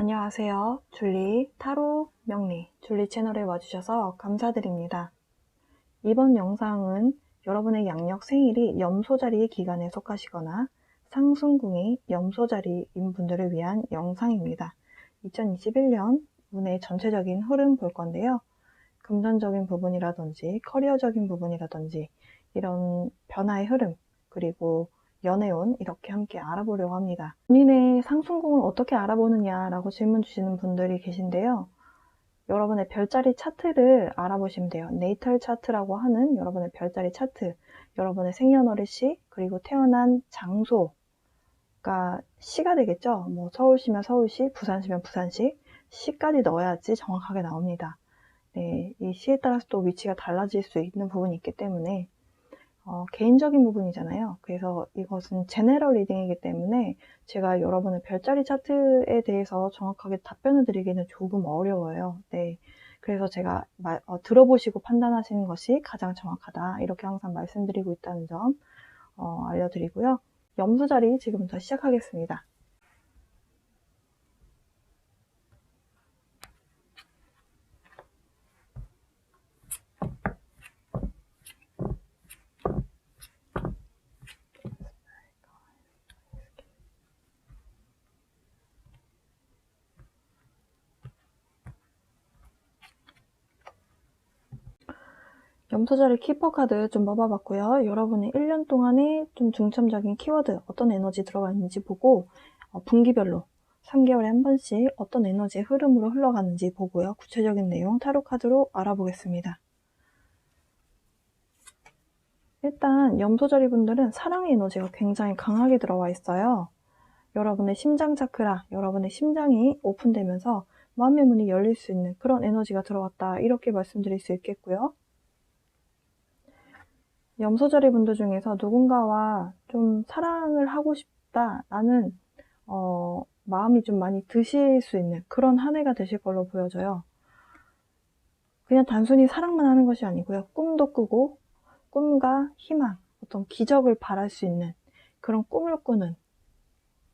안녕하세요. 줄리 타로 명리 줄리 채널에 와주셔서 감사드립니다. 이번 영상은 여러분의 양력 생일이 염소자리의 기간에 속하시거나 상승궁이 염소자리인 분들을 위한 영상입니다. 2021년 운의 전체적인 흐름 볼 건데요. 금전적인 부분이라든지 커리어적인 부분이라든지 이런 변화의 흐름, 그리고 연애운 이렇게 함께 알아보려고 합니다. 본인의 상승궁을 어떻게 알아보느냐라고 질문 주시는 분들이 계신데요. 여러분의 별자리 차트를 알아보시면 돼요. 네이털 차트라고 하는 여러분의 별자리 차트, 여러분의 생년월일시, 그리고 태어난 장소가 시가 되겠죠. 뭐 서울시면 서울시, 부산시면 부산시, 시까지 넣어야지 정확하게 나옵니다. 네, 이 시에 따라서 또 위치가 달라질 수 있는 부분이 있기 때문에 개인적인 부분이잖아요. 그래서 이것은 제네럴 리딩이기 때문에 제가 여러분의 별자리 차트에 대해서 정확하게 답변을 드리기는 조금 어려워요. 네, 그래서 제가 들어보시고 판단하시는 것이 가장 정확하다, 이렇게 항상 말씀드리고 있다는 점 알려드리고요. 염소자리 지금부터 시작하겠습니다. 염소자리 키퍼 카드 좀 뽑아봤고요. 여러분의 1년 동안의 좀 중점적인 키워드, 어떤 에너지 들어가 있는지 보고 분기별로 3개월에 한 번씩 어떤 에너지의 흐름으로 흘러가는지 보고요. 구체적인 내용 타로 카드로 알아보겠습니다. 일단 염소자리 분들은 사랑의 에너지가 굉장히 강하게 들어와 있어요. 여러분의 심장 차크라, 여러분의 심장이 오픈되면서 마음의 문이 열릴 수 있는 그런 에너지가 들어왔다, 이렇게 말씀드릴 수 있겠고요. 염소자리 분들 중에서 누군가와 좀 사랑을 하고 싶다라는 마음이 좀 많이 드실 수 있는 그런 한 해가 되실 걸로 보여져요. 그냥 단순히 사랑만 하는 것이 아니고요. 꿈도 꾸고 꿈과 희망, 어떤 기적을 바랄 수 있는 그런 꿈을 꾸는,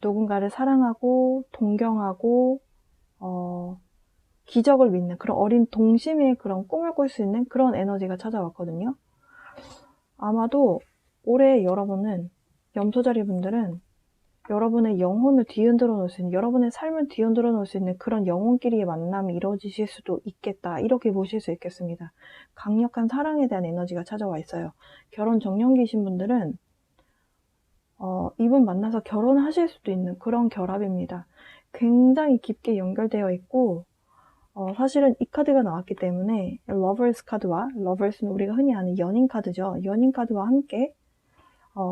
누군가를 사랑하고 동경하고 기적을 믿는 그런 어린 동심의 그런 꿈을 꿀 수 있는 그런 에너지가 찾아왔거든요. 아마도 올해 여러분은, 염소자리 분들은 여러분의 영혼을 뒤흔들어 놓을 수 있는, 여러분의 삶을 뒤흔들어 놓을 수 있는 그런 영혼끼리의 만남이 이루어지실 수도 있겠다, 이렇게 보실 수 있겠습니다. 강력한 사랑에 대한 에너지가 찾아와 있어요. 결혼 정년기이신 분들은 이분 만나서 결혼하실 수도 있는 그런 결합입니다. 굉장히 깊게 연결되어 있고 사실은 이 카드가 나왔기 때문에 러버스 카드와, 러버스는 우리가 흔히 아는 연인 카드죠. 연인 카드와 함께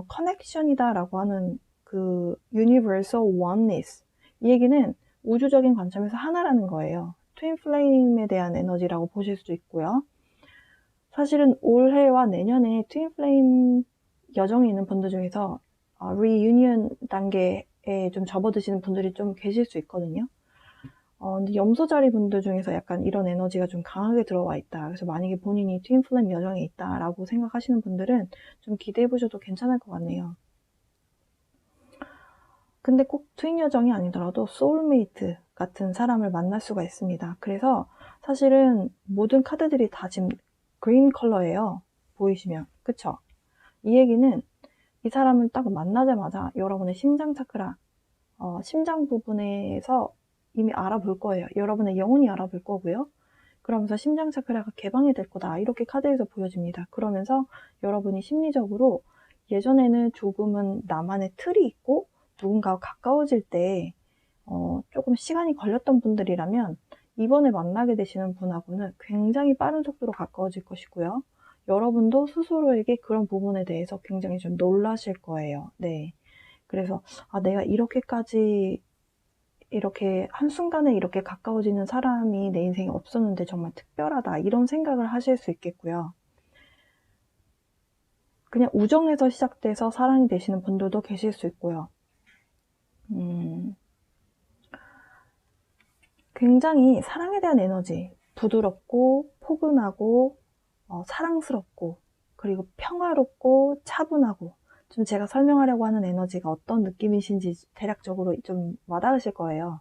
커넥션이다 라고 하는 그 universal oneness, 이 얘기는 우주적인 관점에서 하나라는 거예요. 트윈 플레임에 대한 에너지라고 보실 수도 있고요. 사실은 올해와 내년에 트윈 플레임 여정이 있는 분들 중에서 리유니언 단계에 좀 접어드시는 분들이 좀 계실 수 있거든요. 근데 염소자리 분들 중에서 약간 이런 에너지가 좀 강하게 들어와 있다. 그래서 만약에 본인이 트윈 플레임 여정에 있다라고 생각하시는 분들은 좀 기대해 보셔도 괜찮을 것 같네요. 근데 꼭 트윈 여정이 아니더라도 소울메이트 같은 사람을 만날 수가 있습니다. 그래서 사실은 모든 카드들이 다 지금 그린 컬러예요. 보이시면. 그쵸? 이 얘기는 이 사람을 딱 만나자마자 여러분의 심장 차크라, 심장 부분에서 이미 알아볼 거예요. 여러분의 영혼이 알아볼 거고요. 그러면서 심장 차크라가 개방이 될 거다, 이렇게 카드에서 보여집니다. 그러면서 여러분이 심리적으로 예전에는 조금은 나만의 틀이 있고 누군가와 가까워질 때 조금 시간이 걸렸던 분들이라면 이번에 만나게 되시는 분하고는 굉장히 빠른 속도로 가까워질 것이고요. 여러분도 스스로에게 그런 부분에 대해서 굉장히 좀 놀라실 거예요. 네. 그래서 내가 이렇게까지, 이렇게 한순간에 이렇게 가까워지는 사람이 내 인생에 없었는데 정말 특별하다, 이런 생각을 하실 수 있겠고요. 그냥 우정에서 시작돼서 사랑이 되시는 분들도 계실 수 있고요. 굉장히 사랑에 대한 에너지, 부드럽고 포근하고 사랑스럽고, 그리고 평화롭고 차분하고, 좀 제가 설명하려고 하는 에너지가 어떤 느낌이신지 대략적으로 좀 와닿으실 거예요.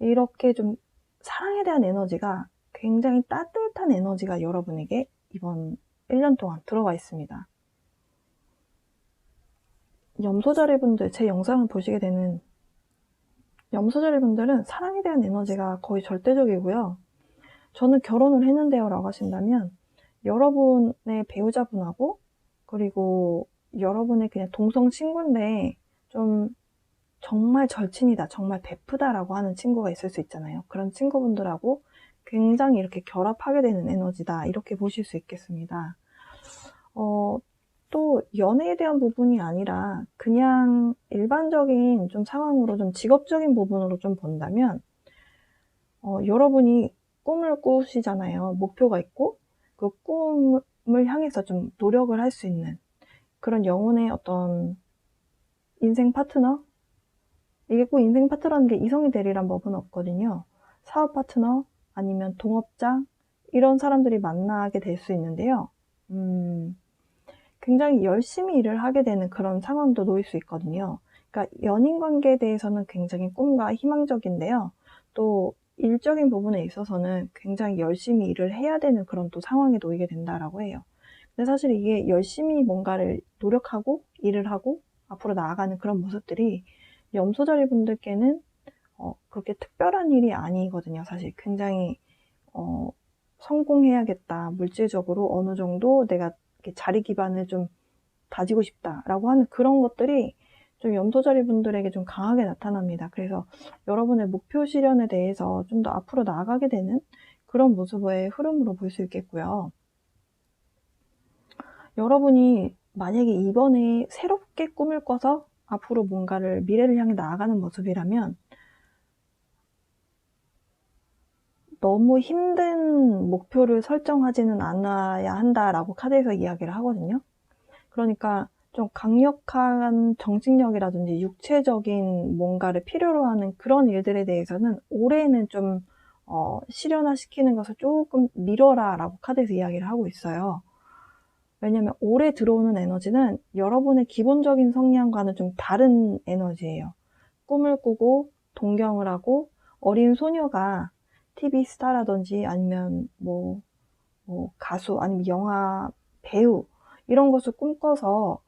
이렇게 좀 사랑에 대한 에너지가 굉장히 따뜻한 에너지가 여러분에게 이번 1년 동안 들어와 있습니다. 염소자리분들, 제 영상을 보시게 되는 염소자리분들은 사랑에 대한 에너지가 거의 절대적이고요. 저는 결혼을 했는데요 라고 하신다면 여러분의 배우자분하고 그리고 여러분의 그냥 동성 친구인데 좀 정말 절친이다, 정말 베프다라고 하는 친구가 있을 수 있잖아요. 그런 친구분들하고 굉장히 이렇게 결합하게 되는 에너지다, 이렇게 보실 수 있겠습니다. 또 연애에 대한 부분이 아니라 그냥 일반적인 좀 상황으로 좀 직업적인 부분으로 좀 본다면 여러분이 꿈을 꾸시잖아요. 목표가 있고 그 꿈을 향해서 좀 노력을 할 수 있는 그런 영혼의 어떤 인생 파트너? 이게 꼭 인생 파트너라는 게 이성이 되리란 법은 없거든요. 사업 파트너 아니면 동업자 이런 사람들이 만나게 될 수 있는데요. 굉장히 열심히 일을 하게 되는 그런 상황도 놓일 수 있거든요. 그러니까 연인 관계에 대해서는 굉장히 꿈과 희망적인데요. 또 일적인 부분에 있어서는 굉장히 열심히 일을 해야 되는 그런 또 상황에 놓이게 된다라고 해요. 근데 사실 이게 열심히 뭔가를 노력하고 일을 하고 앞으로 나아가는 그런 모습들이 염소자리 분들께는 그렇게 특별한 일이 아니거든요. 사실 굉장히 성공해야겠다, 물질적으로 어느 정도 내가 이렇게 자리 기반을 좀 다지고 싶다라고 하는 그런 것들이 좀 염소자리 분들에게 좀 강하게 나타납니다. 그래서 여러분의 목표 실현에 대해서 좀 더 앞으로 나아가게 되는 그런 모습의 흐름으로 볼 수 있겠고요. 여러분이 만약에 이번에 새롭게 꿈을 꿔서 앞으로 뭔가를 미래를 향해 나아가는 모습이라면 너무 힘든 목표를 설정하지는 않아야 한다라고 카드에서 이야기를 하거든요. 그러니까 좀 강력한 정신력이라든지 육체적인 뭔가를 필요로 하는 그런 일들에 대해서는 올해는 좀 실현화시키는 것을 조금 미뤄라 라고 카드에서 이야기를 하고 있어요. 왜냐면 올해 들어오는 에너지는 여러분의 기본적인 성향과는 좀 다른 에너지예요. 꿈을 꾸고 동경을 하고 어린 소녀가 TV 스타라든지 아니면 뭐 가수 아니면 영화 배우 이런 것을 꿈꿔서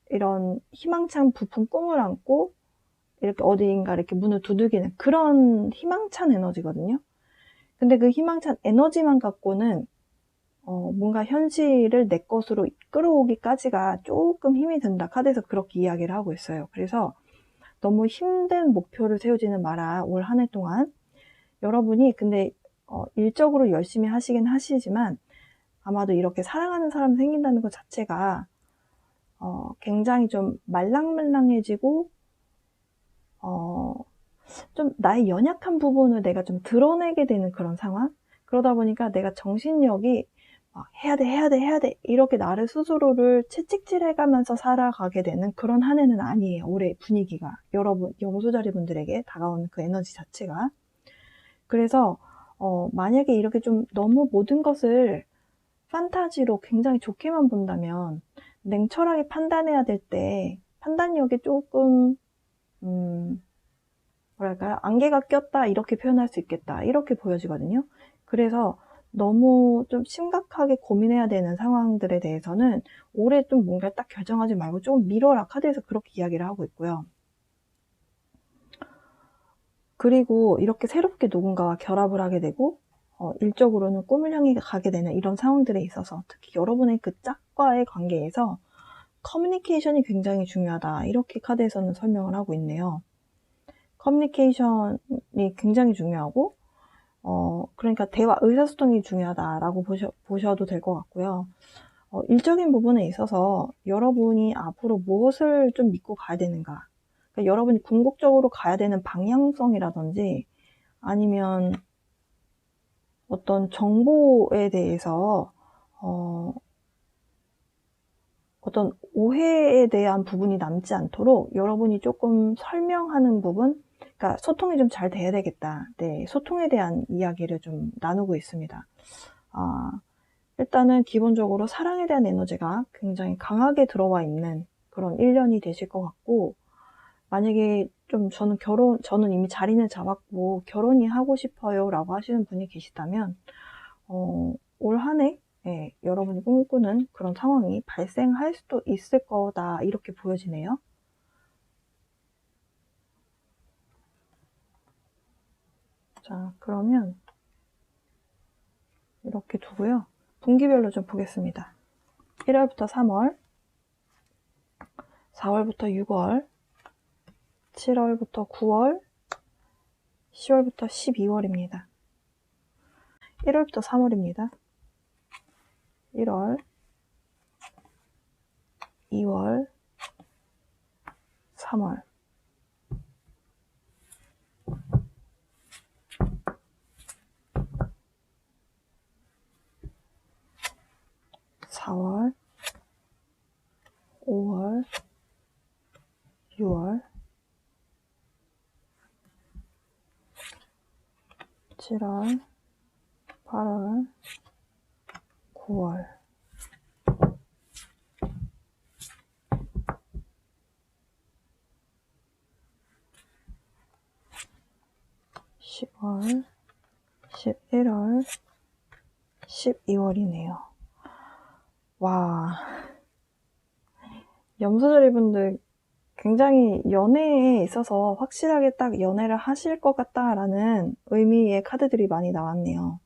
이런 희망찬 부푼 꿈을 안고 이렇게 어디인가 이렇게 문을 두들기는 그런 희망찬 에너지거든요. 근데 그 희망찬 에너지만 갖고는 뭔가 현실을 내 것으로 끌어오기까지가 조금 힘이 든다. 카드에서 그렇게 이야기를 하고 있어요. 그래서 너무 힘든 목표를 세우지는 마라. 올 한 해 동안. 여러분이 근데 일적으로 열심히 하시긴 하시지만 아마도 이렇게 사랑하는 사람이 생긴다는 것 자체가 굉장히 좀 말랑말랑해지고 좀 나의 연약한 부분을 내가 좀 드러내게 되는 그런 상황? 그러다 보니까 내가 정신력이 해야 돼 이렇게 나를 스스로를 채찍질해가면서 살아가게 되는 그런 한 해는 아니에요. 올해 분위기가 여러분 염소자리 분들에게 다가오는 그 에너지 자체가. 그래서 만약에 이렇게 좀 너무 모든 것을 판타지로 굉장히 좋게만 본다면 냉철하게 판단해야 될 때 판단력이 조금 뭐랄까요? 안개가 꼈다 이렇게 표현할 수 있겠다 이렇게 보여지거든요. 그래서 너무 좀 심각하게 고민해야 되는 상황들에 대해서는 올해 좀 뭔가 딱 결정하지 말고 조금 미뤄라. 카드에서 그렇게 이야기를 하고 있고요. 그리고 이렇게 새롭게 누군가와 결합을 하게 되고 일적으로는 꿈을 향해 가게 되는 이런 상황들에 있어서 특히 여러분의 그 짝과의 관계에서 커뮤니케이션이 굉장히 중요하다. 이렇게 카드에서는 설명을 하고 있네요. 커뮤니케이션이 굉장히 중요하고 그러니까 대화, 의사소통이 중요하다라고 보셔도 될 것 같고요. 일적인 부분에 있어서 여러분이 앞으로 무엇을 좀 믿고 가야 되는가. 그러니까 여러분이 궁극적으로 가야 되는 방향성이라든지 아니면 어떤 정보에 대해서 어떤 오해에 대한 부분이 남지 않도록 여러분이 조금 설명하는 부분, 그러니까 소통이 좀 잘 돼야 되겠다. 네, 소통에 대한 이야기를 좀 나누고 있습니다. 일단은 기본적으로 사랑에 대한 에너지가 굉장히 강하게 들어와 있는 그런 1년이 되실 것 같고, 만약에 저는 이미 자리는 잡았고 결혼이 하고 싶어요 라고 하시는 분이 계시다면, 올 한 해, 여러분이 꿈꾸는 그런 상황이 발생할 수도 있을 거다, 이렇게 보여지네요. 자, 그러면 이렇게 두고요. 분기별로 좀 보겠습니다. 1월부터 3월, 4월부터 6월, 7월부터 9월, 10월부터 12월입니다. 1월부터 3월입니다. 1월, 2월, 3월. 4월, 5월, 6월, 7월, 8월, 9월. 10월, 11월, 12월이네요. 와, 염소자리분들 굉장히 연애에 있어서 확실하게 딱 연애를 하실 것 같다라는 의미의 카드들이 많이 나왔네요.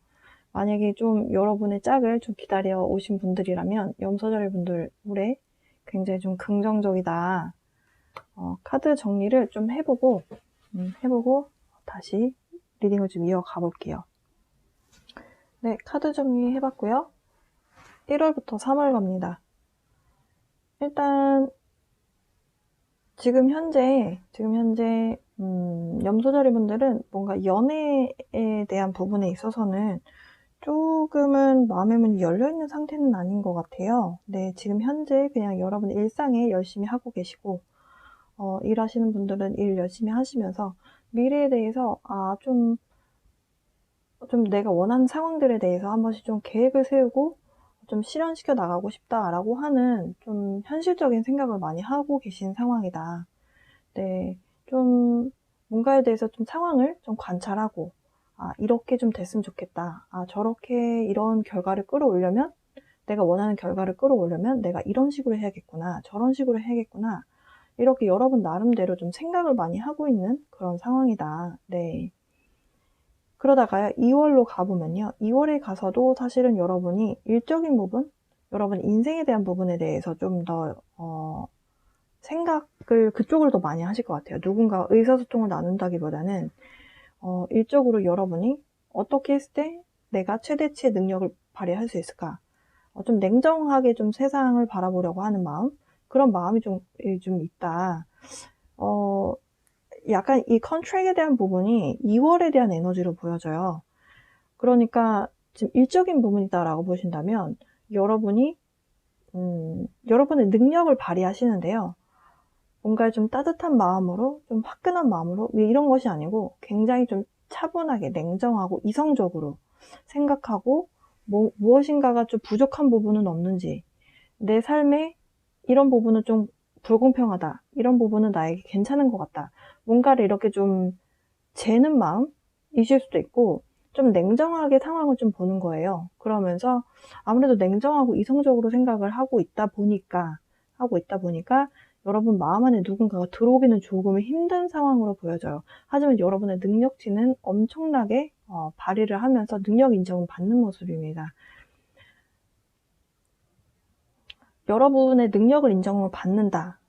만약에 좀 여러분의 짝을 좀 기다려 오신 분들이라면 염소자리분들 올해 굉장히 좀 긍정적이다. 카드 정리를 좀 해보고 다시 리딩을 좀 이어가 볼게요. 네, 카드 정리 해봤고요. 1월부터 3월 갑니다. 일단 지금 현재 염소자리분들은 뭔가 연애에 대한 부분에 있어서는 조금은 마음의 문이 열려있는 상태는 아닌 것 같아요. 네, 지금 현재 그냥 여러분 일상에 열심히 하고 계시고, 일하시는 분들은 일 열심히 하시면서 미래에 대해서 좀 내가 원하는 상황들에 대해서 한 번씩 좀 계획을 세우고 좀 실현시켜 나가고 싶다라고 하는 좀 현실적인 생각을 많이 하고 계신 상황이다. 네, 좀 뭔가에 대해서 좀 상황을 좀 관찰하고, 이렇게 좀 됐으면 좋겠다. 저렇게 이런 결과를 끌어오려면, 내가 원하는 결과를 끌어오려면 내가 이런 식으로 해야겠구나, 저런 식으로 해야겠구나. 이렇게 여러분 나름대로 좀 생각을 많이 하고 있는 그런 상황이다. 네. 그러다가요, 2월로 가보면요. 2월에 가서도 사실은 여러분이 일적인 부분, 여러분 인생에 대한 부분에 대해서 좀 더, 생각을 그쪽으로 더 많이 하실 것 같아요. 누군가 의사소통을 나눈다기보다는, 일적으로 여러분이 어떻게 했을 때 내가 최대치의 능력을 발휘할 수 있을까? 좀 냉정하게 좀 세상을 바라보려고 하는 마음? 그런 마음이 좀 있다. 약간 이 컨트랙에 대한 부분이 2월에 대한 에너지로 보여져요. 그러니까 지금 일적인 부분이다라고 보신다면 여러분이 여러분의 능력을 발휘하시는데요. 뭔가 좀 따뜻한 마음으로, 좀 화끈한 마음으로, 이런 것이 아니고 굉장히 좀 차분하게, 냉정하고, 이성적으로 생각하고, 무엇인가가 좀 부족한 부분은 없는지, 내 삶에 이런 부분은 좀 불공평하다, 이런 부분은 나에게 괜찮은 것 같다, 뭔가를 이렇게 좀 재는 마음이실 수도 있고, 좀 냉정하게 상황을 좀 보는 거예요. 그러면서 아무래도 냉정하고 이성적으로 생각을 하고 있다 보니까 여러분 마음 안에 누군가가 들어오기는 조금 힘든 상황으로 보여져요. 하지만 여러분의 능력치는 엄청나게 발휘를 하면서 능력 인정을 받는 모습입니다. 여러분의 능력을 인정을 받는다.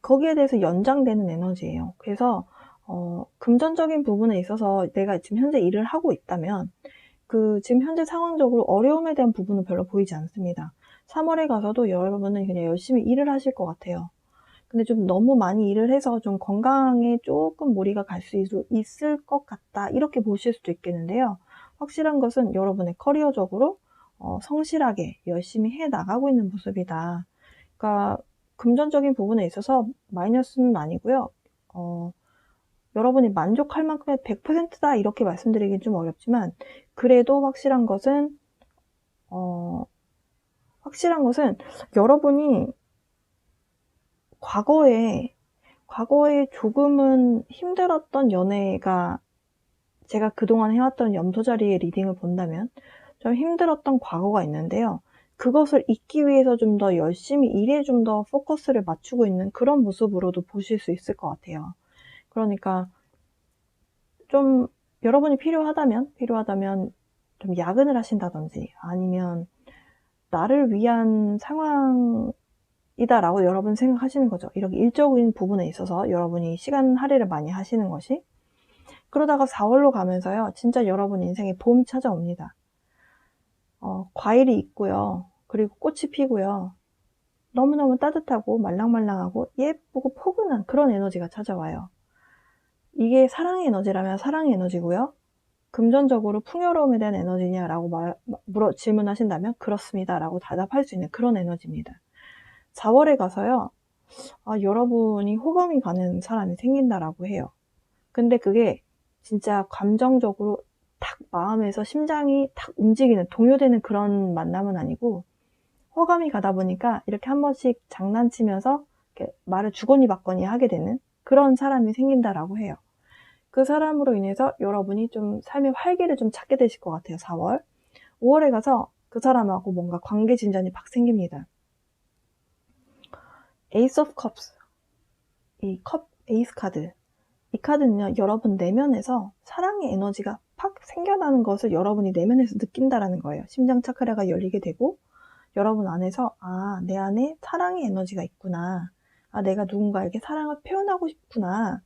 거기에 대해서 연장되는 에너지예요. 그래서 금전적인 부분에 있어서 내가 지금 현재 일을 하고 있다면 지금 현재 상황적으로 어려움에 대한 부분은 별로 보이지 않습니다. 3월에 가서도 여러분은 그냥 열심히 일을 하실 것 같아요. 근데 좀 너무 많이 일을 해서 좀 건강에 조금 무리가 갈 수 있을 것 같다, 이렇게 보실 수도 있겠는데요. 확실한 것은 여러분의 커리어적으로 성실하게 열심히 해 나가고 있는 모습이다. 그러니까 금전적인 부분에 있어서 마이너스는 아니고요. 여러분이 만족할 만큼의 100%다 이렇게 말씀드리긴 좀 어렵지만, 그래도 확실한 것은 여러분이 과거에 과거에 조금은 힘들었던 연애가 제가 그동안 해왔던 염소자리의 리딩을 본다면 좀 힘들었던 과거가 있는데요. 그것을 잊기 위해서 좀 더 열심히 일에 좀 더 포커스를 맞추고 있는 그런 모습으로도 보실 수 있을 것 같아요. 그러니까 좀 여러분이 필요하다면 좀 야근을 하신다든지 아니면 나를 위한 상황이다라고 여러분 생각하시는 거죠. 이렇게 일적인 부분에 있어서 여러분이 시간 할애를 많이 하시는 것이. 그러다가 4월로 가면서요. 진짜 여러분 인생에 봄이 찾아옵니다. 과일이 있고요. 그리고 꽃이 피고요. 너무너무 따뜻하고 말랑말랑하고 예쁘고 포근한 그런 에너지가 찾아와요. 이게 사랑의 에너지라면 사랑의 에너지고요. 금전적으로 풍요로움에 대한 에너지냐라고 질문하신다면 그렇습니다 라고 대답할 수 있는 그런 에너지입니다. 4월에 가서요. 여러분이 호감이 가는 사람이 생긴다라고 해요. 근데 그게 진짜 감정적으로 탁 마음에서 심장이 탁 움직이는 동요되는 그런 만남은 아니고 호감이 가다 보니까 이렇게 한 번씩 장난치면서 이렇게 말을 주거니 받거니 하게 되는 그런 사람이 생긴다라고 해요. 그 사람으로 인해서 여러분이 좀 삶의 활기를 좀 찾게 되실 것 같아요. 4월. 5월에 가서 그 사람하고 뭔가 관계 진전이 팍 생깁니다. 에이스 오브 컵스. 에이스 카드. 이 카드는요, 여러분 내면에서 사랑의 에너지가 팍 생겨나는 것을 여러분이 내면에서 느낀다라는 거예요. 심장 차크라가 열리게 되고, 여러분 안에서, 내 안에 사랑의 에너지가 있구나. 내가 누군가에게 사랑을 표현하고 싶구나.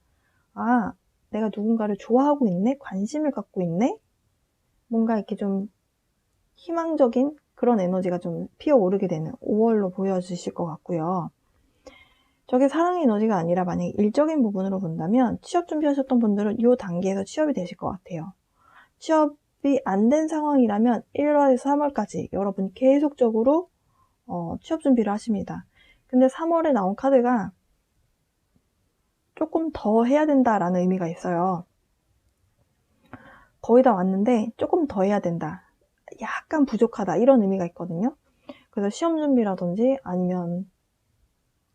내가 누군가를 좋아하고 있네? 관심을 갖고 있네? 뭔가 이렇게 좀 희망적인 그런 에너지가 좀 피어오르게 되는 5월로 보여주실 것 같고요. 저게 사랑의 에너지가 아니라 만약에 일적인 부분으로 본다면 취업 준비하셨던 분들은 이 단계에서 취업이 되실 것 같아요. 취업이 안 된 상황이라면 1월에서 3월까지 여러분이 계속적으로 취업 준비를 하십니다. 근데 3월에 나온 카드가 조금 더 해야 된다라는 의미가 있어요. 거의 다 왔는데 조금 더 해야 된다. 약간 부족하다 이런 의미가 있거든요. 그래서 시험 준비라든지 아니면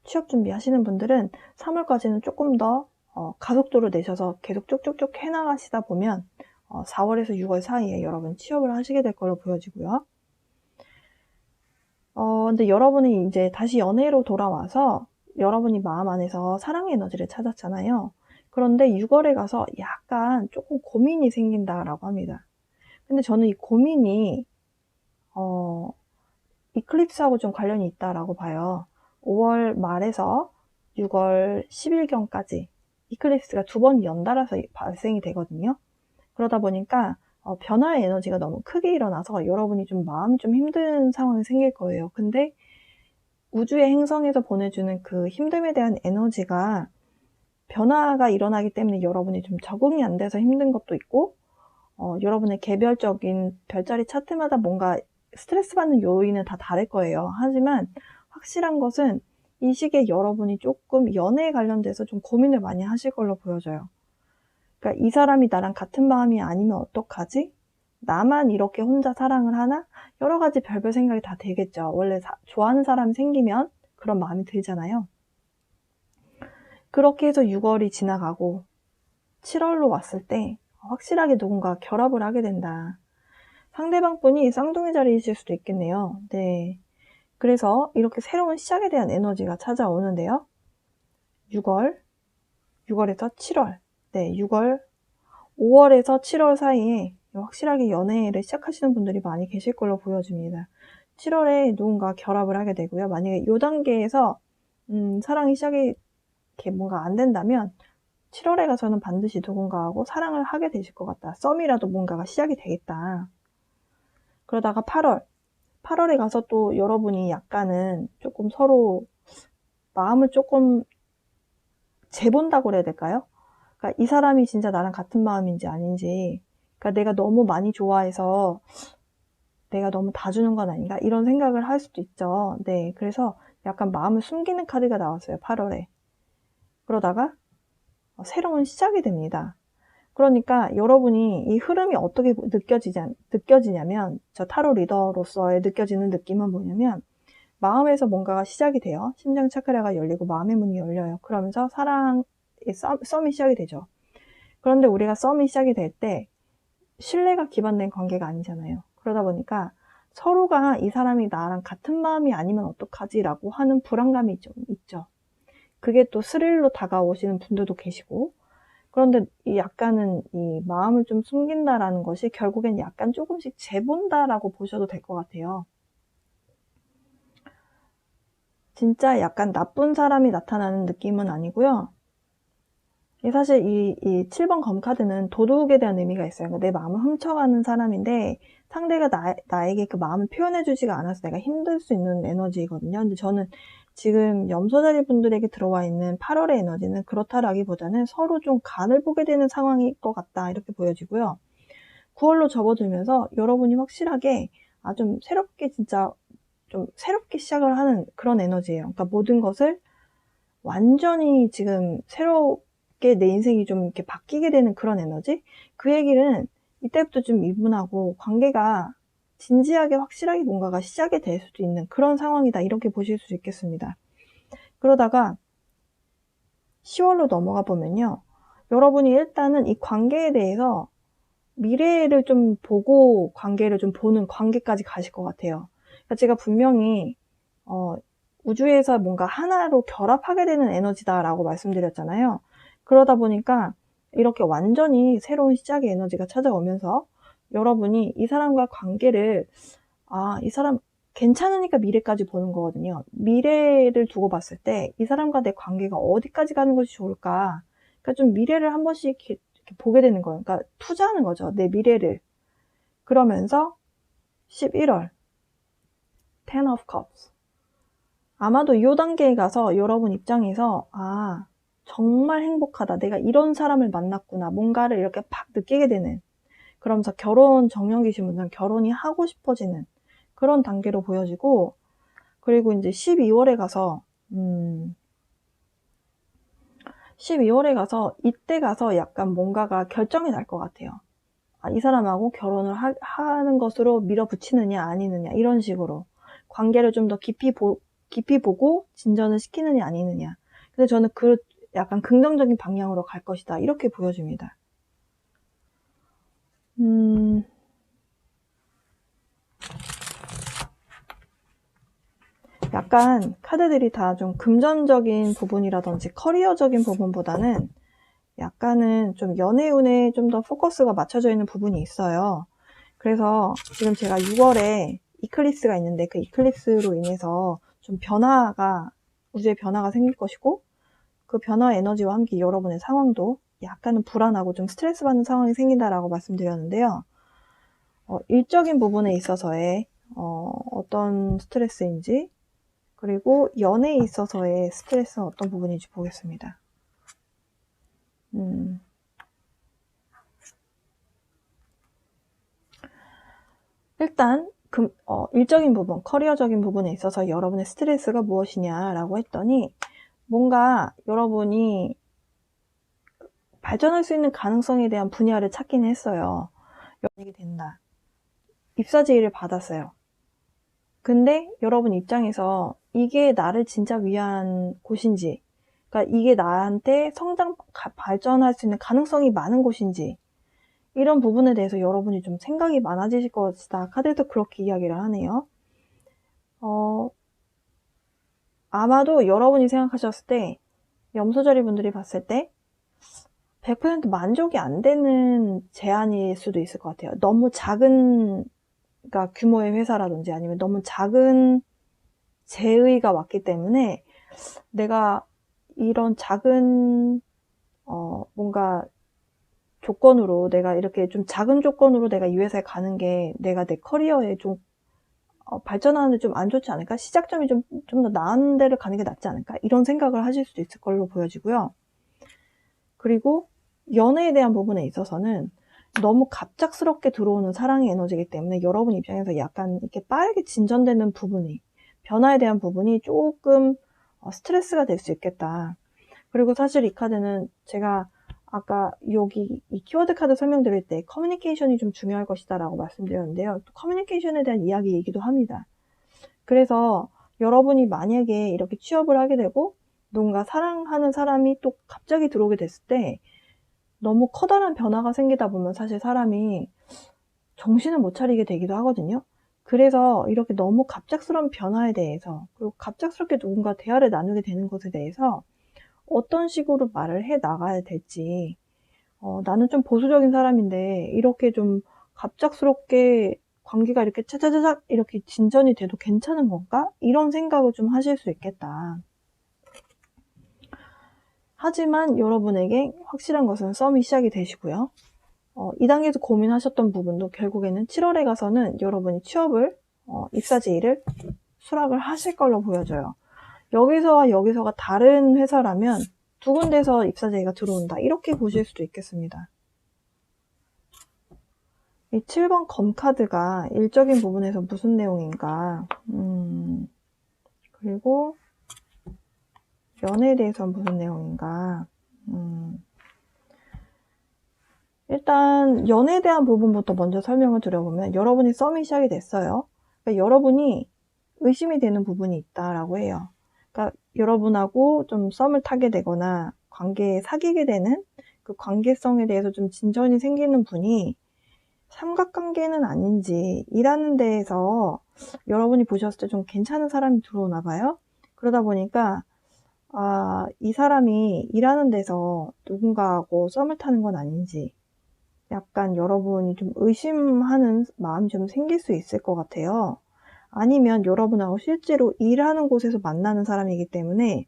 취업 준비 하시는 분들은 3월까지는 조금 더 가속도를 내셔서 계속 쭉쭉쭉 해나가시다 보면 4월에서 6월 사이에 여러분 취업을 하시게 될 걸로 보여지고요. 근데 여러분이 이제 다시 연애로 돌아와서 여러분이 마음 안에서 사랑의 에너지를 찾았잖아요. 그런데 6월에 가서 약간 조금 고민이 생긴다라고 합니다. 근데 저는 이 고민이 이클립스하고 좀 관련이 있다라고 봐요. 5월 말에서 6월 10일경까지 이클립스가 2번 연달아서 발생이 되거든요. 그러다 보니까 변화의 에너지가 너무 크게 일어나서 여러분이 좀 마음이 좀 힘든 상황이 생길 거예요. 근데 우주의 행성에서 보내주는 그 힘듦에 대한 에너지가 변화가 일어나기 때문에 여러분이 좀 적응이 안 돼서 힘든 것도 있고 여러분의 개별적인 별자리 차트마다 뭔가 스트레스 받는 요인은 다 다를 거예요. 하지만 확실한 것은 이 시기에 여러분이 조금 연애에 관련돼서 좀 고민을 많이 하실 걸로 보여져요. 그러니까 이 사람이 나랑 같은 마음이 아니면 어떡하지? 나만 이렇게 혼자 사랑을 하나? 여러 가지 별별 생각이 다 들겠죠. 원래 좋아하는 사람이 생기면 그런 마음이 들잖아요. 그렇게 해서 6월이 지나가고 7월로 왔을 때 확실하게 누군가 결합을 하게 된다. 상대방 분이 쌍둥이 자리이실 수도 있겠네요. 네. 그래서 이렇게 새로운 시작에 대한 에너지가 찾아오는데요. 6월에서 7월. 네, 5월에서 7월 사이에 확실하게 연애를 시작하시는 분들이 많이 계실 걸로 보여집니다. 7월에 누군가 결합을 하게 되고요. 만약에 이 단계에서 사랑이 시작이 이렇게 뭔가 안 된다면 7월에 가서는 반드시 누군가하고 사랑을 하게 되실 것 같다. 썸이라도 뭔가가 시작이 되겠다. 그러다가 8월에 가서 또 여러분이 약간은 조금 서로 마음을 조금 재본다고 그래야 될까요? 그러니까 이 사람이 진짜 나랑 같은 마음인지 아닌지, 그러니까 내가 너무 많이 좋아해서 내가 너무 다 주는 건 아닌가? 이런 생각을 할 수도 있죠. 네, 그래서 약간 마음을 숨기는 카드가 나왔어요. 8월에. 그러다가 새로운 시작이 됩니다. 그러니까 여러분이 이 흐름이 어떻게 느껴지냐면 저 타로 리더로서의 느껴지는 느낌은 뭐냐면 마음에서 뭔가가 시작이 돼요. 심장 차크라가 열리고 마음의 문이 열려요. 그러면서 사랑의 썸이 시작이 되죠. 그런데 우리가 썸이 시작이 될 때 신뢰가 기반된 관계가 아니잖아요. 그러다 보니까 서로가 이 사람이 나랑 같은 마음이 아니면 어떡하지라고 하는 불안감이 좀 있죠. 그게 또 스릴로 다가오시는 분들도 계시고, 그런데 약간은 이 마음을 좀 숨긴다라는 것이 결국엔 약간 조금씩 재본다라고 보셔도 될 것 같아요. 진짜 약간 나쁜 사람이 나타나는 느낌은 아니고요. 사실 이 7번 검카드는 도둑에 대한 의미가 있어요. 그러니까 내 마음을 훔쳐가는 사람인데 상대가 나에게 그 마음을 표현해주지가 않아서 내가 힘들 수 있는 에너지거든요. 근데 저는 지금 염소자리 분들에게 들어와 있는 8월의 에너지는 그렇다라기보다는 서로 좀 간을 보게 되는 상황일 것 같다 이렇게 보여지고요. 9월로 접어들면서 여러분이 확실하게 좀 새롭게 진짜 좀 새롭게 시작을 하는 그런 에너지예요. 그러니까 모든 것을 완전히 지금 새롭게 내 인생이 좀 이렇게 바뀌게 되는 그런 에너지? 그 얘기는 이때부터 좀 이분하고 관계가 진지하게 확실하게 뭔가가 시작이 될 수도 있는 그런 상황이다 이렇게 보실 수 있겠습니다. 그러다가 10월로 넘어가 보면요. 여러분이 일단은 이 관계에 대해서 미래를 좀 보고 관계를 좀 보는 관계까지 가실 것 같아요. 그러니까 제가 분명히 우주에서 뭔가 하나로 결합하게 되는 에너지다라고 말씀드렸잖아요. 그러다 보니까 이렇게 완전히 새로운 시작의 에너지가 찾아오면서 여러분이 이 사람과 관계를 이 사람 괜찮으니까 미래까지 보는 거거든요. 미래를 두고 봤을 때 이 사람과 내 관계가 어디까지 가는 것이 좋을까? 그러니까 좀 미래를 한 번씩 이렇게 보게 되는 거예요. 그러니까 투자하는 거죠. 내 미래를. 그러면서 11월 Ten of Cups. 아마도 이 단계에 가서 여러분 입장에서 정말 행복하다. 내가 이런 사람을 만났구나. 뭔가를 이렇게 팍 느끼게 되는. 그러면서 결혼 정령이신 분들은 결혼이 하고 싶어지는 그런 단계로 보여지고, 그리고 이제 12월에 가서 12월에 가서 이때 가서 약간 뭔가가 결정이 날 것 같아요. 이 사람하고 결혼을 하는 것으로 밀어붙이느냐 아니느냐 이런 식으로 관계를 좀 더 깊이 보고 진전을 시키느냐 아니느냐. 근데 저는 약간 긍정적인 방향으로 갈 것이다 이렇게 보여집니다. 약간 카드들이 다 좀 금전적인 부분이라든지 커리어적인 부분보다는 약간은 좀 연애운에 좀 더 포커스가 맞춰져 있는 부분이 있어요. 그래서 지금 제가 6월에 이클립스가 있는데 그 이클립스로 인해서 좀 우주의 변화가 생길 것이고, 그 변화 에너지와 함께 여러분의 상황도 약간은 불안하고 좀 스트레스 받는 상황이 생긴다라고 말씀드렸는데요. 일적인 부분에 있어서의 어떤 스트레스인지, 그리고 연애에 있어서의 스트레스는 어떤 부분인지 보겠습니다. 일단 일적인 부분, 커리어적인 부분에 있어서 여러분의 스트레스가 무엇이냐라고 했더니 뭔가 여러분이 발전할 수 있는 가능성에 대한 분야를 찾긴 했어요. 연락이 된다. 입사 제의를 받았어요. 근데 여러분 입장에서 이게 나를 진짜 위한 곳인지, 그러니까 이게 나한테 발전할 수 있는 가능성이 많은 곳인지, 이런 부분에 대해서 여러분이 좀 생각이 많아지실 것이다. 카드도 그렇게 이야기를 하네요. 아마도 여러분이 생각하셨을 때, 염소자리 분들이 봤을 때 100% 만족이 안 되는 제안일 수도 있을 것 같아요. 너무 작은 그러니까 규모의 회사라든지 아니면 너무 작은 제의가 왔기 때문에 내가 이런 작은 뭔가 조건으로 내가 이렇게 좀 작은 조건으로 내가 이 회사에 가는 게 내가 내 커리어에 좀 발전하는 데 좀 안 좋지 않을까? 시작점이 좀 더 나은 데를 가는 게 낫지 않을까? 이런 생각을 하실 수도 있을 걸로 보여지고요. 그리고 연애에 대한 부분에 있어서는 너무 갑작스럽게 들어오는 사랑의 에너지이기 때문에 여러분 입장에서 약간 이렇게 빠르게 진전되는 부분이, 변화에 대한 부분이 조금 스트레스가 될 수 있겠다. 그리고 사실 이 카드는 제가 아까 여기 이 키워드 카드 설명드릴 때 커뮤니케이션이 좀 중요할 것이다 라고 말씀드렸는데요. 또 커뮤니케이션에 대한 이야기이기도 합니다. 그래서 여러분이 만약에 이렇게 취업을 하게 되고 누군가 사랑하는 사람이 또 갑자기 들어오게 됐을 때 너무 커다란 변화가 생기다 보면 사실 사람이 정신을 못 차리게 되기도 하거든요. 그래서 이렇게 너무 갑작스러운 변화에 대해서, 그리고 갑작스럽게 누군가 대화를 나누게 되는 것에 대해서 어떤 식으로 말을 해 나가야 될지, 나는 좀 보수적인 사람인데 이렇게 좀 갑작스럽게 관계가 이렇게 차차차작 이렇게 진전이 돼도 괜찮은 건가? 이런 생각을 좀 하실 수 있겠다. 하지만 여러분에게 확실한 것은 썸이 시작이 되시고요. 2단계에서 고민하셨던 부분도 결국에는 7월에 가서는 여러분이 취업을, 입사 제의를 수락을 하실 걸로 보여져요. 여기서와 여기서가 다른 회사라면 두 군데서 입사 제의가 들어온다, 이렇게 보실 수도 있겠습니다. 이 7번 검카드가 일적인 부분에서 무슨 내용인가, 그리고 연애에 대해서 무슨 내용인가. 일단 연애에 대한 부분부터 먼저 설명을 드려보면, 여러분이 썸이 시작이 됐어요. 그러니까 여러분이 의심이 되는 부분이 있다라고 해요. 그러니까 여러분하고 좀 썸을 타게 되거나 관계에 사귀게 되는 그 관계성에 대해서 좀 진전이 생기는 분이 삼각관계는 아닌지, 일하는 데에서 여러분이 보셨을 때 좀 괜찮은 사람이 들어오나 봐요. 그러다 보니까 이 사람이 일하는 데서 누군가하고 썸을 타는 건 아닌지 약간 여러분이 좀 의심하는 마음이 좀 생길 수 있을 것 같아요. 아니면 여러분하고 실제로 일하는 곳에서 만나는 사람이기 때문에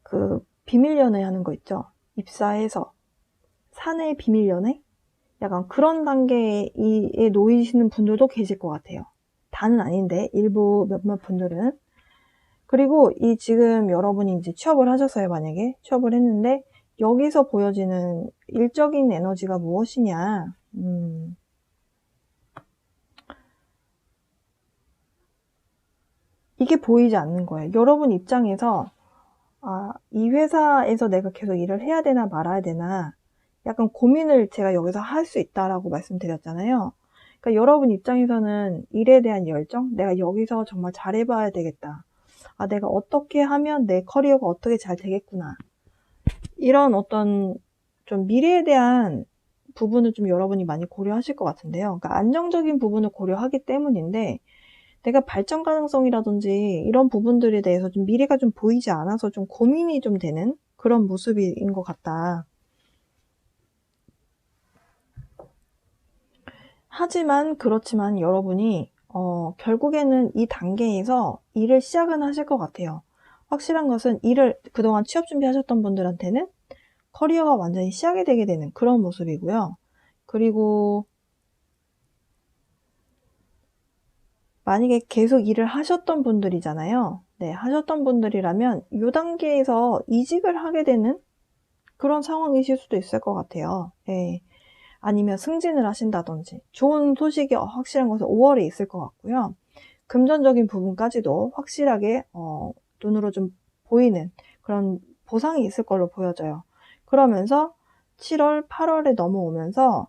그 비밀 연애하는 거 있죠. 입사해서 사내 비밀 연애? 약간 그런 단계에 놓이시는 분들도 계실 것 같아요. 다는 아닌데 일부 몇몇 분들은. 그리고 이 지금 여러분이 이제 취업을 하셨어요. 만약에 취업을 했는데 여기서 보여지는 일적인 에너지가 무엇이냐. 이게 보이지 않는 거예요. 여러분 입장에서 이 회사에서 내가 계속 일을 해야 되나 말아야 되나 약간 고민을 제가 여기서 할 수 있다라고 말씀드렸잖아요. 그러니까 여러분 입장에서는 일에 대한 열정, 내가 여기서 정말 잘해봐야 되겠다. 내가 어떻게 하면 내 커리어가 어떻게 잘 되겠구나. 이런 어떤 좀 미래에 대한 부분을 좀 여러분이 많이 고려하실 것 같은데요. 그러니까 안정적인 부분을 고려하기 때문인데 내가 발전 가능성이라든지 이런 부분들에 대해서 좀 미래가 좀 보이지 않아서 좀 고민이 좀 되는 그런 모습인 것 같다. 하지만 그렇지만 여러분이 결국에는 이 단계에서 일을 시작은 하실 것 같아요. 확실한 것은 일을 그동안 취업 준비하셨던 분들한테는 커리어가 완전히 시작이 되게 되는 그런 모습이고요. 그리고 만약에 계속 일을 하셨던 분들이잖아요. 네, 하셨던 분들이라면 이 단계에서 이직을 하게 되는 그런 상황이실 수도 있을 것 같아요. 네. 아니면 승진을 하신다든지 좋은 소식이 확실한 것은 5월에 있을 것 같고요. 금전적인 부분까지도 확실하게 눈으로 좀 보이는 그런 보상이 있을 걸로 보여져요. 그러면서 7월, 8월에 넘어오면서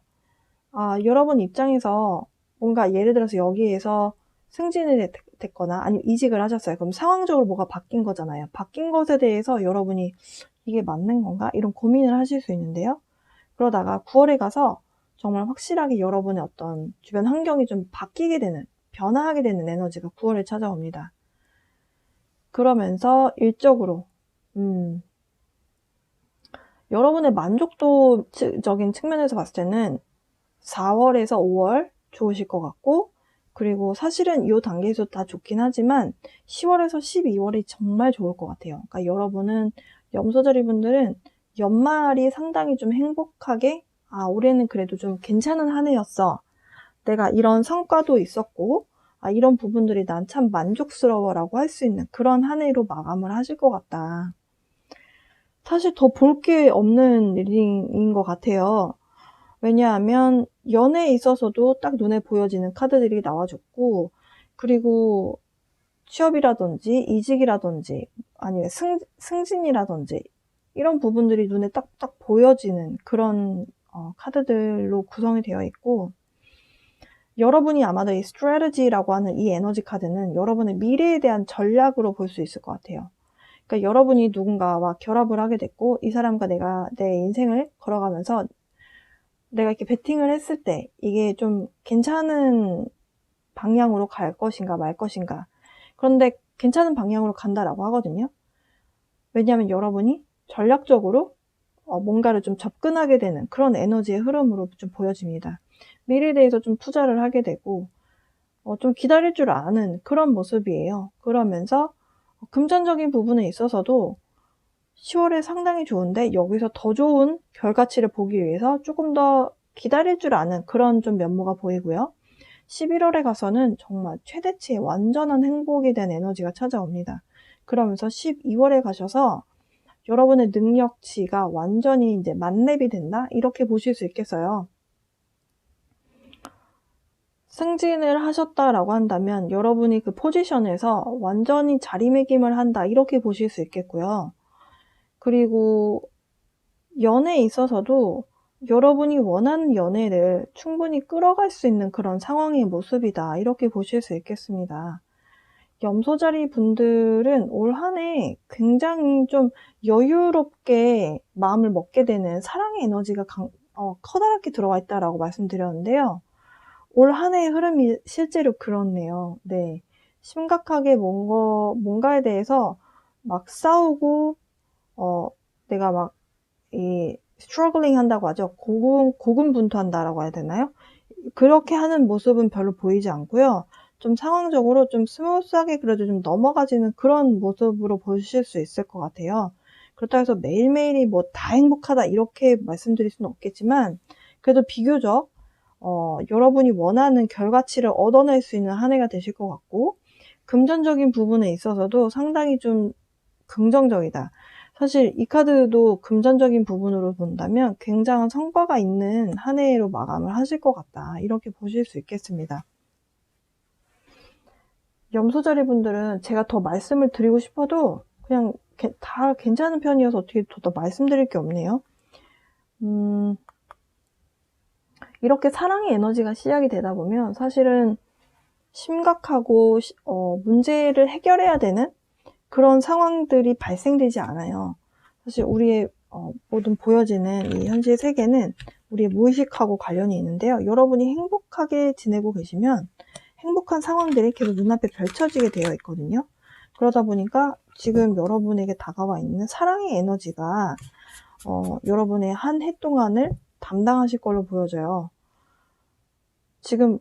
여러분 입장에서 뭔가 예를 들어서 여기에서 승진이 됐거나 아니면 이직을 하셨어요. 그럼 상황적으로 뭐가 바뀐 거잖아요. 바뀐 것에 대해서 여러분이 이게 맞는 건가? 이런 고민을 하실 수 있는데요. 그러다가 9월에 가서 정말 확실하게 여러분의 어떤 주변 환경이 좀 바뀌게 되는, 변화하게 되는 에너지가 9월에 찾아옵니다. 그러면서 일적으로 여러분의 만족도적인 측면에서 봤을 때는 4월에서 5월 좋으실 것 같고, 그리고 사실은 이 단계에서 다 좋긴 하지만 10월에서 12월이 정말 좋을 것 같아요. 그러니까 여러분은 염소자리 분들은 연말이 상당히 좀 행복하게 올해는 그래도 좀 괜찮은 한 해였어. 내가 이런 성과도 있었고 이런 부분들이 난 참 만족스러워 라고 할 수 있는 그런 한 해로 마감을 하실 것 같다. 사실 더 볼 게 없는 리딩인 것 같아요. 왜냐하면 연애에 있어서도 딱 눈에 보여지는 카드들이 나와줬고, 그리고 취업이라든지 이직이라든지 아니면 승진이라든지 이런 부분들이 눈에 딱딱 보여지는 그런 카드들로 구성이 되어 있고, 여러분이 아마도 이 strategy라고 하는 이 에너지 카드는 여러분의 미래에 대한 전략으로 볼 수 있을 것 같아요. 그러니까 여러분이 누군가와 결합을 하게 됐고 이 사람과 내가 내 인생을 걸어가면서 내가 이렇게 베팅을 했을 때 이게 좀 괜찮은 방향으로 갈 것인가 말 것인가. 그런데 괜찮은 방향으로 간다라고 하거든요. 왜냐하면 여러분이 전략적으로 뭔가를 좀 접근하게 되는 그런 에너지의 흐름으로 좀 보여집니다. 미래에 대해서 좀 투자를 하게 되고 좀 기다릴 줄 아는 그런 모습이에요. 그러면서 금전적인 부분에 있어서도 10월에 상당히 좋은데 여기서 더 좋은 결과치를 보기 위해서 조금 더 기다릴 줄 아는 그런 좀 면모가 보이고요. 11월에 가서는 정말 최대치의 완전한 행복에 대한 에너지가 찾아옵니다. 그러면서 12월에 가셔서 여러분의 능력치가 완전히 이제 만렙이 된다? 이렇게 보실 수 있겠어요. 승진을 하셨다라고 한다면 여러분이 그 포지션에서 완전히 자리매김을 한다 이렇게 보실 수 있겠고요. 그리고 연애에 있어서도 여러분이 원하는 연애를 충분히 끌어갈 수 있는 그런 상황의 모습이다 이렇게 보실 수 있겠습니다. 염소자리 분들은 올 한 해 굉장히 좀 여유롭게 마음을 먹게 되는 사랑의 에너지가 커다랗게 들어와 있다라고 말씀드렸는데요. 올 한 해의 흐름이 실제로 그렇네요. 네. 심각하게 뭔가에 대해서 막 싸우고, 내가 막, struggling 한다고 하죠. 고군분투한다라고 해야 되나요? 그렇게 하는 모습은 별로 보이지 않고요. 좀 상황적으로 좀 스무스하게 그래도 좀 넘어가지는 그런 모습으로 보실 수 있을 것 같아요. 그렇다고 해서 매일매일이 뭐 다 행복하다 이렇게 말씀드릴 수는 없겠지만 그래도 비교적 여러분이 원하는 결과치를 얻어낼 수 있는 한 해가 되실 것 같고 금전적인 부분에 있어서도 상당히 좀 긍정적이다. 사실 이 카드도 금전적인 부분으로 본다면 굉장한 성과가 있는 한 해로 마감을 하실 것 같다. 이렇게 보실 수 있겠습니다. 염소자리 분들은 제가 더 말씀을 드리고 싶어도 그냥 다 괜찮은 편이어서 어떻게 더 말씀드릴 게 없네요. 이렇게 사랑의 에너지가 시작이 되다 보면 사실은 심각하고 문제를 해결해야 되는 그런 상황들이 발생되지 않아요. 사실 우리의 모든 보여지는 이 현실 세계는 우리의 무의식하고 관련이 있는데요. 여러분이 행복하게 지내고 계시면 행복한 상황들이 계속 눈앞에 펼쳐지게 되어 있거든요. 그러다 보니까 지금 여러분에게 다가와 있는 사랑의 에너지가 여러분의 한 해 동안을 담당하실 걸로 보여져요. 지금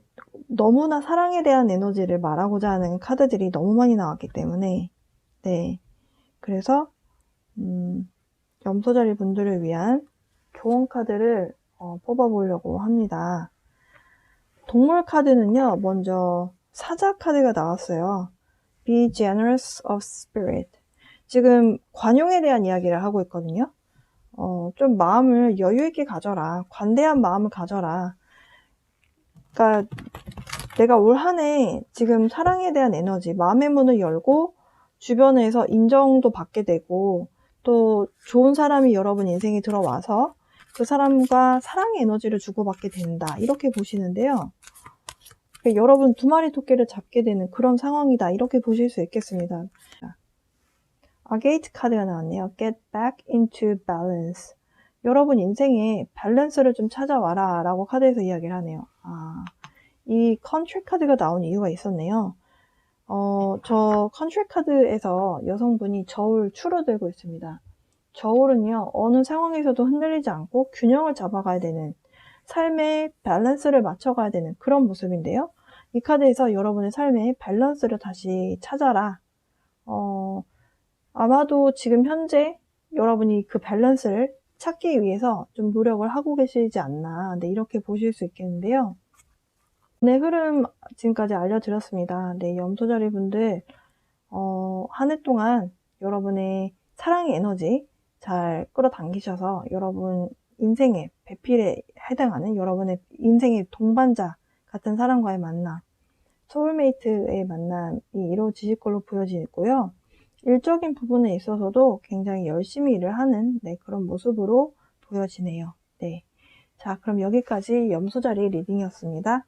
너무나 사랑에 대한 에너지를 말하고자 하는 카드들이 너무 많이 나왔기 때문에 네, 그래서 염소자리 분들을 위한 조언 카드를 뽑아보려고 합니다. 동물 카드는요, 먼저 사자 카드가 나왔어요. Be generous of spirit. 지금 관용에 대한 이야기를 하고 있거든요. 좀 마음을 여유 있게 가져라. 관대한 마음을 가져라. 그러니까 내가 올 한 해 지금 사랑에 대한 에너지, 마음의 문을 열고 주변에서 인정도 받게 되고 또 좋은 사람이 여러분 인생에 들어와서 그 사람과 사랑의 에너지를 주고받게 된다. 이렇게 보시는데요. 그러니까 여러분 두 마리 토끼를 잡게 되는 그런 상황이다. 이렇게 보실 수 있겠습니다. 게이트 카드가 나왔네요. Get back into balance. 여러분 인생에 밸런스를 좀 찾아와라 라고 카드에서 이야기를 하네요. 이 컨트랙 카드가 나온 이유가 있었네요. 저 컨트랙 카드에서 여성분이 저울 추를 들고 있습니다. 저울은요, 어느 상황에서도 흔들리지 않고 균형을 잡아가야 되는 삶의 밸런스를 맞춰가야 되는 그런 모습인데요. 이 카드에서 여러분의 삶의 밸런스를 다시 찾아라. 아마도 지금 현재 여러분이 그 밸런스를 찾기 위해서 좀 노력을 하고 계시지 않나. 네, 이렇게 보실 수 있겠는데요. 네, 흐름 지금까지 알려드렸습니다. 네, 염소자리 분들, 한 해 동안 여러분의 사랑의 에너지 잘 끌어당기셔서 여러분 인생의 배필에 해당하는 여러분의 인생의 동반자 같은 사람과의 만남, 소울메이트의 만남이 이루어지실 걸로 보여지고요. 일적인 부분에 있어서도 굉장히 열심히 일을 하는 그런 모습으로 보여지네요. 네. 자, 그럼 여기까지 염소자리 리딩이었습니다.